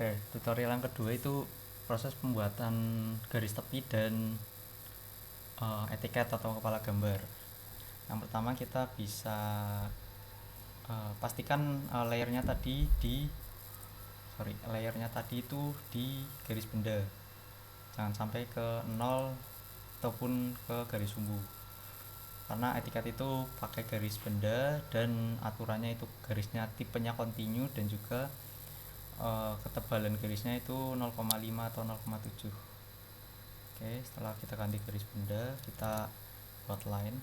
Oke, tutorial yang kedua itu proses pembuatan garis tepi dan etiket atau kepala gambar. Yang pertama kita bisa pastikan layernya tadi itu di garis benda. Jangan sampai ke nol ataupun ke garis sumbu. Karena etiket itu pakai garis benda dan aturannya itu garisnya tipenya kontinu dan juga ketebalan garisnya itu 0,5 atau 0,7. Oke, setelah kita ganti garis benda, kita buat line.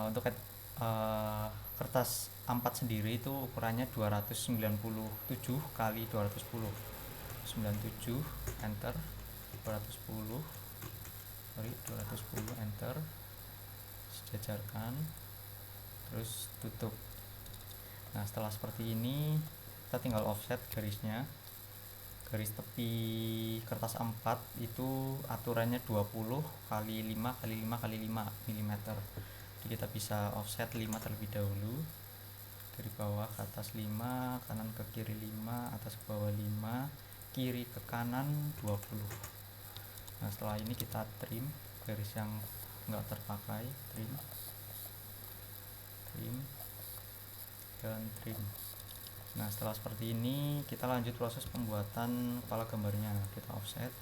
Untuk kertas A4 sendiri itu ukurannya 297 kali 210. 97 enter, 210 enter, sejajarkan, terus tutup. Nah, setelah seperti ini kita tinggal offset garisnya. Garis tepi kertas A4 itu aturannya 20 kali 5 kali 5 kali 5 mm. Jadi kita bisa offset 5 terlebih dahulu. Dari bawah ke atas 5, kanan ke kiri 5, atas ke bawah 5, kiri ke kanan 20. Nah, setelah ini kita trim garis yang enggak terpakai, trim dan trim. Nah, setelah seperti ini kita lanjut proses pembuatan kepala gambarnya. Kita offset.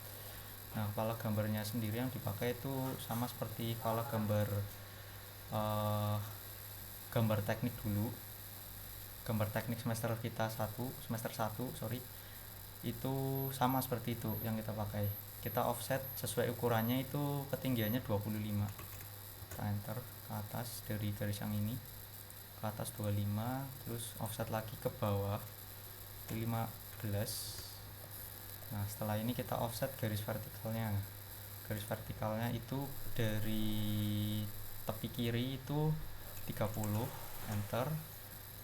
Nah, kepala gambarnya sendiri yang dipakai itu sama seperti kepala gambar gambar teknik dulu. Gambar teknik semester 1, itu sama seperti itu yang kita pakai. Kita offset sesuai ukurannya itu ketinggiannya 25. Kita enter ke atas dari garis yang ini. Ke atas 25, terus offset lagi ke bawah 15. Nah, setelah ini kita offset garis vertikalnya. Garis vertikalnya itu dari tepi kiri itu 30, enter,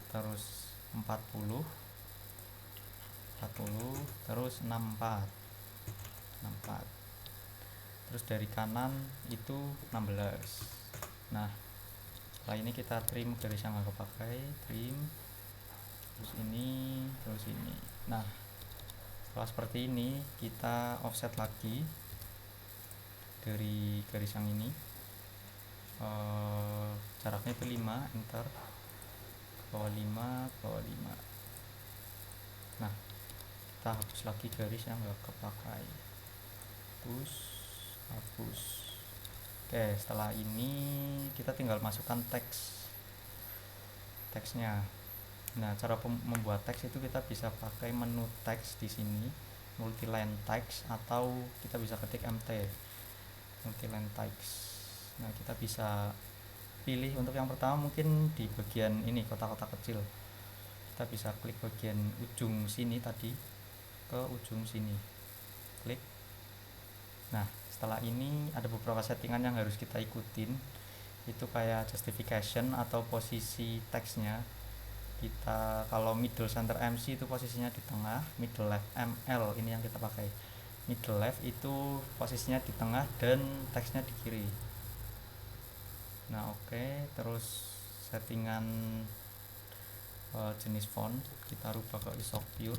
terus 40, terus 64. Terus dari kanan itu 16. Nah, setelah ini kita trim garis yang agak pakai, trim, terus ini. Nah, setelah seperti ini kita offset lagi dari garis yang ini, jaraknya itu 5, enter, ke bawah 5, ke bawah 5. Nah, kita hapus lagi garis yang gak kepakai, hapus. Oke, setelah ini kita tinggal masukkan teksnya. Nah, cara membuat teks itu kita bisa pakai menu teks di sini, multi line text, atau kita bisa ketik MT, multi line text. Nah, kita bisa pilih untuk yang pertama mungkin di bagian ini kotak-kotak kecil. Kita bisa klik bagian ujung sini tadi ke ujung sini, klik. Nah, setelah ini ada beberapa settingan yang harus kita ikutin. Itu kayak justification atau posisi teksnya. Kita kalau middle center MC itu posisinya di tengah, middle left ML ini yang kita pakai. Middle left itu posisinya di tengah dan teksnya di kiri. Nah, oke, terus settingan jenis font kita rubah ke Isopure.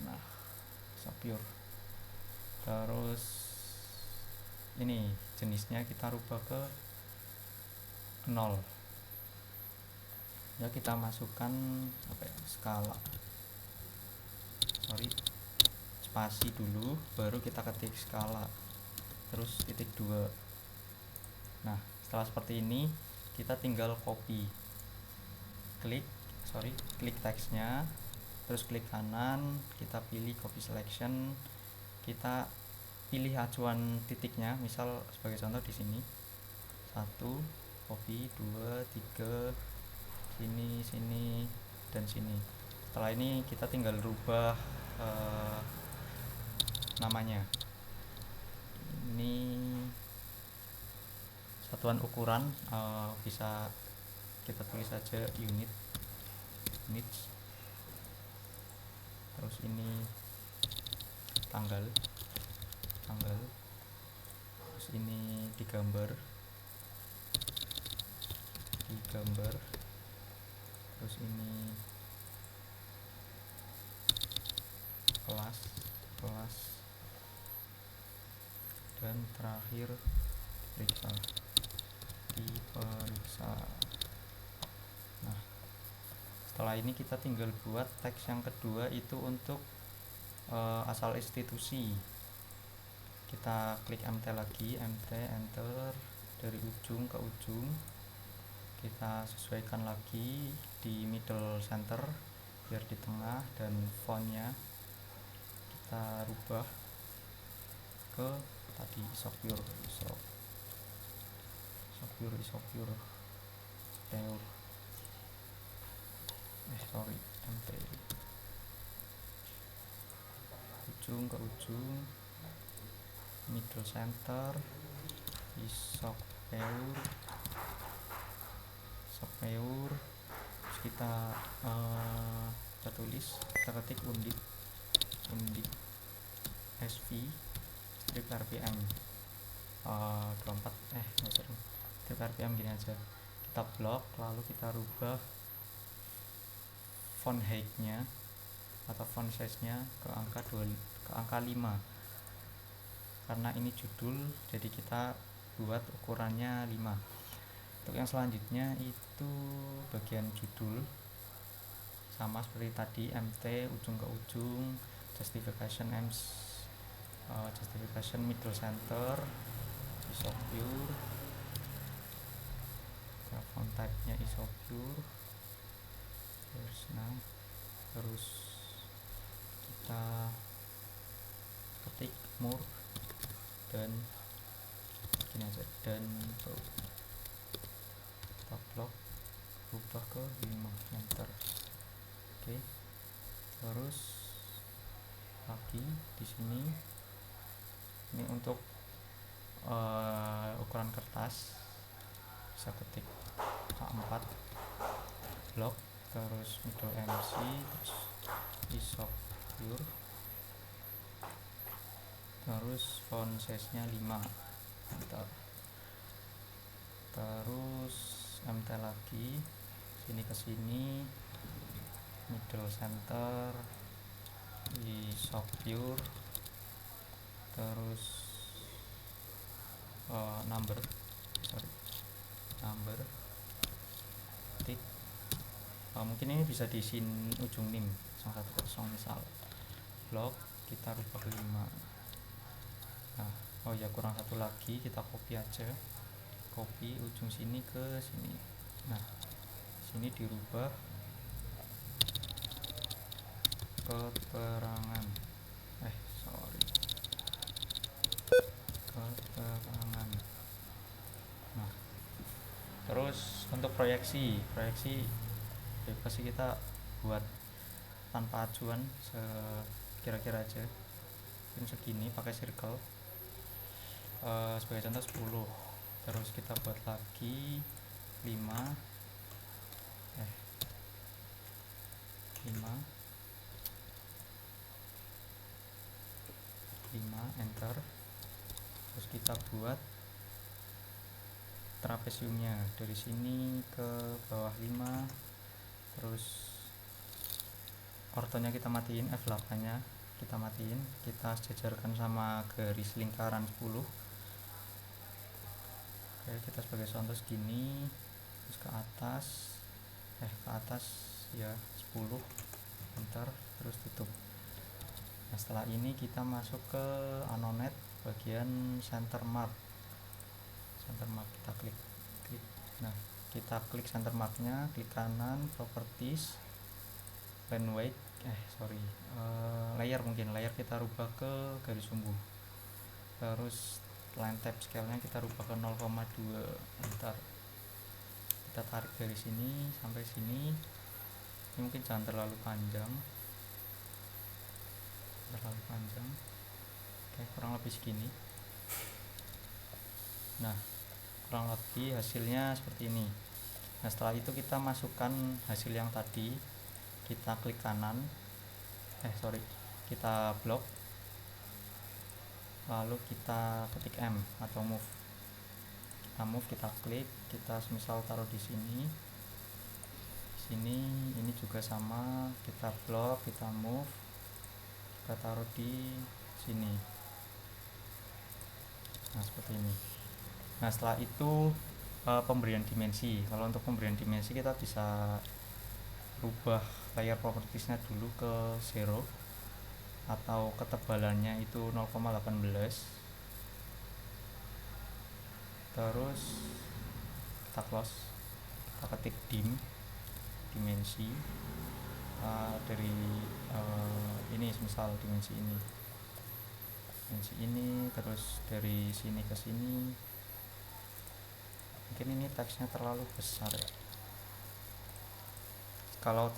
Nah, Isopure. Terus ini jenisnya kita rubah ke 0. Ya, kita masukkan skala. Spasi dulu, baru kita ketik skala. Terus titik 2. Nah, setelah seperti ini kita tinggal copy. Klik teksnya, terus klik kanan, kita pilih copy selection, kita pilih acuan titiknya, misal sebagai contoh di sini 1, copy, 2, 3, sini dan sini. Setelah ini kita tinggal rubah namanya. Ini satuan ukuran, bisa kita tulis saja units. Terus ini tanggal. Terus ini digambar. terus ini kelas dan terakhir diperiksa. Nah, setelah ini kita tinggal buat teks yang kedua, itu untuk asal institusi. Kita klik MT lagi, MT enter, dari ujung ke ujung kita sesuaikan lagi di middle center biar di tengah, dan fontnya kita rubah ke tadi isopure MT ujung ke ujung, middle center, isopure, terus kita tulis, kita ketik undip sv strip rpm 24 strip rpm gini aja. Kita blok, lalu kita rubah font height nya atau font size nya ke angka 5, karena ini judul jadi kita buat ukurannya 5. Untuk yang selanjutnya itu bagian judul, sama seperti tadi, MT ujung ke ujung, justification middle center, isopure, font type nya isopure, terus kita ketik more dan gini aja, dan kita blok, rubah ke 5, enter. Oke. Terus lagi di sini, ini untuk ukuran kertas, bisa ketik A4, blok, terus middle MC, terus isopure, terus font size nya 5, enter. Terus MT lagi, sini ke sini, middle center, isopure, terus number, titik, mungkin ini bisa diisiin ujung nim 110 misal, blok, kita rubah ke 5. Nah, kurang satu lagi, kita copy aja, copy ujung sini ke sini. Nah, sini dirubah keterangan Nah, terus untuk proyeksi bebas sih, kita buat tanpa acuan, kira-kira aja mungkin segini, pakai circle, sebagai contoh 10. Terus kita buat lagi 5, enter. Terus kita buat trapesiumnya dari sini ke bawah 5, terus ortonya kita matiin, F8 nya kita matiin, kita sejajarkan sama garis lingkaran 10. Oke, kita sebagai contoh segini, terus ke atas ya 10, enter, terus tutup. Nah, setelah ini kita masuk ke Anonet bagian center mark, kita klik. Nah, kita klik center marknya, klik kanan, properties, line weight, layer, kita rubah ke garis sumbu. Terus line type scale nya kita rubah ke 0,2, enter. Kita tarik dari sini sampai sini, ini mungkin jangan terlalu panjang. Oke, kurang lebih segini. Nah, kurang lebih hasilnya seperti ini. Nah, setelah itu kita masukkan hasil yang tadi, kita klik kanan, kita blok, lalu kita ketik M atau move. Kita klik, kita misal taruh di sini Sini ini juga sama, kita blok, kita move, kita taruh di sini. Nah seperti ini. Nah setelah itu pemberian dimensi. Kalau untuk pemberian dimensi kita bisa rubah layer propertiesnya dulu ke 0 atau ketebalannya itu 0,18. Terus kita close, kita ketik dimensi dari ini, misal dimensi ini, terus dari sini ke sini. Mungkin ini teksnya terlalu besar ya, kalau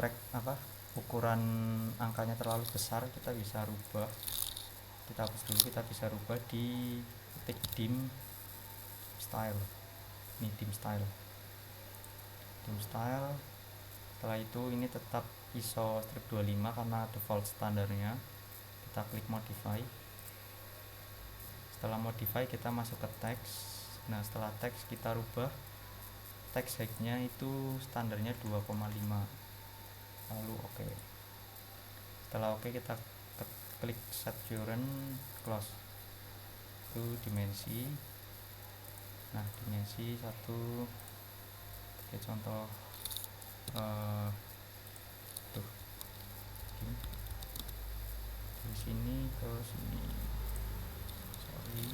ukuran angkanya terlalu besar kita bisa rubah, kita hapus dulu, kita bisa rubah di ketik dim style. Ini dim style. Setelah itu ini tetap ISO strip 25 karena default standarnya. Kita klik modify. Setelah modify kita masuk ke teks. Nah setelah teks kita rubah teks height-nya itu standarnya 2,5, lalu oke. Setelah oke kita klik set current, close. Itu dimensi. Nah dimensi 1, oke, contoh tuh dari sini ke sini, dari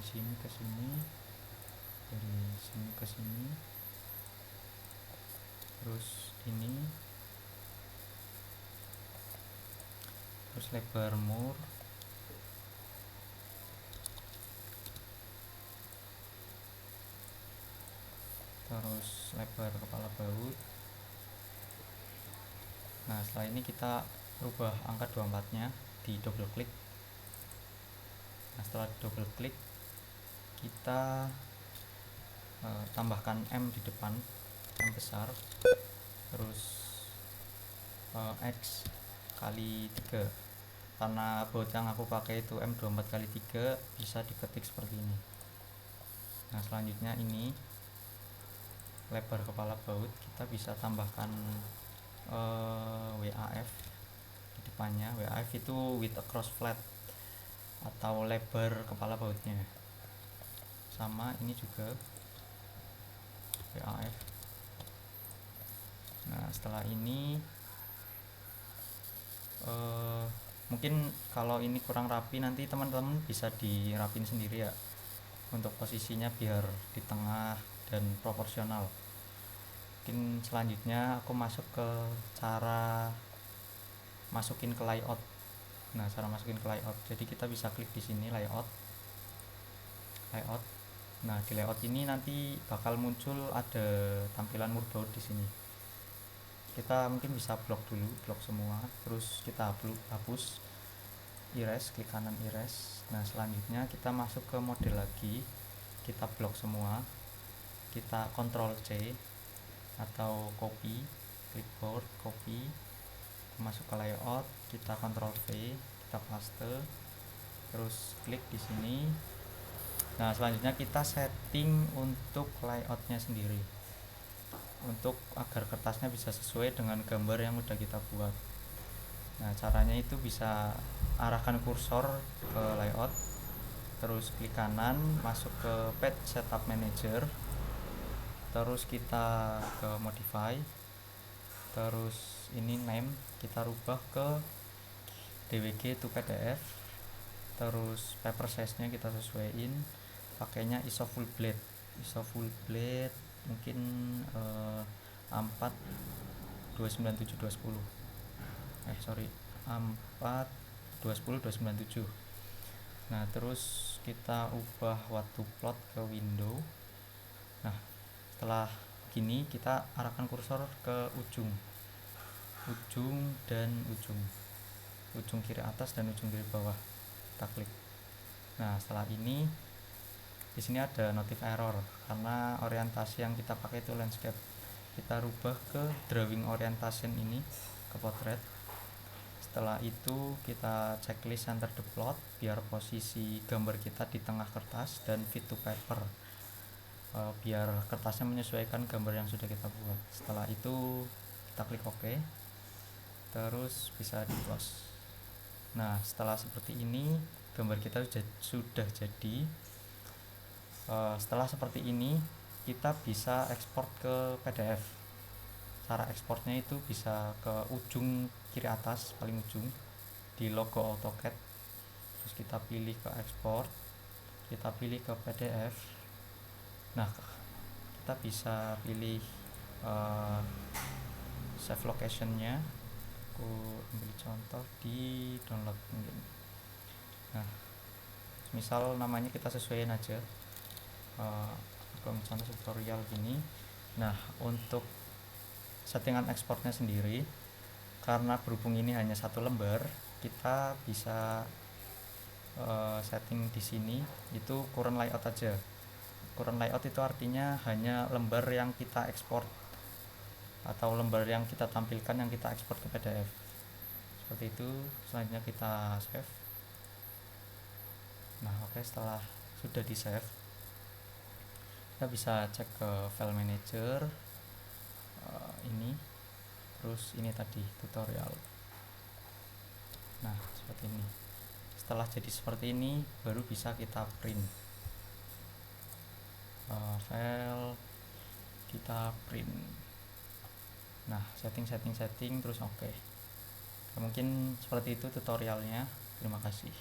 sini ke sini, dari sini ke sini, terus ini, terus lebar mur, terus lebar kepala baut. Nah setelah ini kita rubah angka 24 nya di double klik. Nah setelah double klik kita tambahkan M di depan, M besar, terus X kali 3, karena baut yang aku pakai itu M24 kali 3, bisa diketik seperti ini. Nah selanjutnya ini lebar kepala baut, kita bisa tambahkan WAF di depannya. WAF itu width across flat atau lebar kepala bautnya. Sama ini juga WAF. Nah setelah ini mungkin kalau ini kurang rapi, nanti teman-teman bisa dirapin sendiri ya, untuk posisinya biar di tengah dan proporsional. Mungkin selanjutnya aku masuk ke cara masukin ke layout. Nah cara masukin ke layout, jadi kita bisa klik di sini layout. Nah di layout ini nanti bakal muncul ada tampilan moodboard di sini. Kita mungkin bisa blok dulu, blok semua, terus kita hapus, erase, klik kanan erase. Nah selanjutnya kita masuk ke model lagi, kita blok semua, kita Ctrl C atau copy, clipboard, copy, masuk ke layout, kita Ctrl V, kita paste, terus klik di sini. Nah selanjutnya kita setting untuk layoutnya sendiri, untuk agar kertasnya bisa sesuai dengan gambar yang udah kita buat. Nah caranya itu bisa arahkan kursor ke layout, terus klik kanan, masuk ke page setup manager, terus kita ke modify, terus ini name kita rubah ke DWG to PDF, terus paper size nya kita sesuaiin, pakainya ISO full blade mungkin 4 297 210 4 210 297. Nah terus kita ubah waktu plot ke window. Nah setelah gini kita arahkan kursor ke ujung dan ujung kiri atas dan ujung kiri bawah, kita klik. Nah setelah ini di sini ada notif error karena orientasi yang kita pakai itu landscape. Kita rubah ke drawing orientation ini, ke portrait. Setelah itu kita checklist center the plot biar posisi gambar kita di tengah kertas dan fit to paper. biar kertasnya menyesuaikan gambar yang sudah kita buat. Setelah itu kita klik OK, terus bisa di close. Nah, setelah seperti ini gambar kita sudah jadi. Setelah seperti ini kita bisa ekspor ke PDF. Cara ekspornya itu bisa ke ujung kiri atas, paling ujung di logo AutoCAD, terus kita pilih ke ekspor, kita pilih ke PDF. Nah, kita bisa pilih save locationnya. Aku ambil contoh di download mungkin. Nah, misal namanya kita sesuaiin aja, contoh tutorial gini. Nah, untuk settingan ekspornya sendiri, karena berhubung ini hanya satu lembar, kita bisa setting di sini itu current layout aja. Current layout itu artinya hanya lembar yang kita ekspor atau lembar yang kita tampilkan yang kita ekspor ke PDF. Seperti itu. Selanjutnya kita save. Nah, oke, setelah sudah di save, kita bisa cek ke file manager, ini, terus ini tadi tutorial. Nah, seperti ini. Setelah jadi seperti ini baru bisa kita print. File, kita print. Nah, setting terus oke. Mungkin seperti itu tutorialnya. Terima kasih.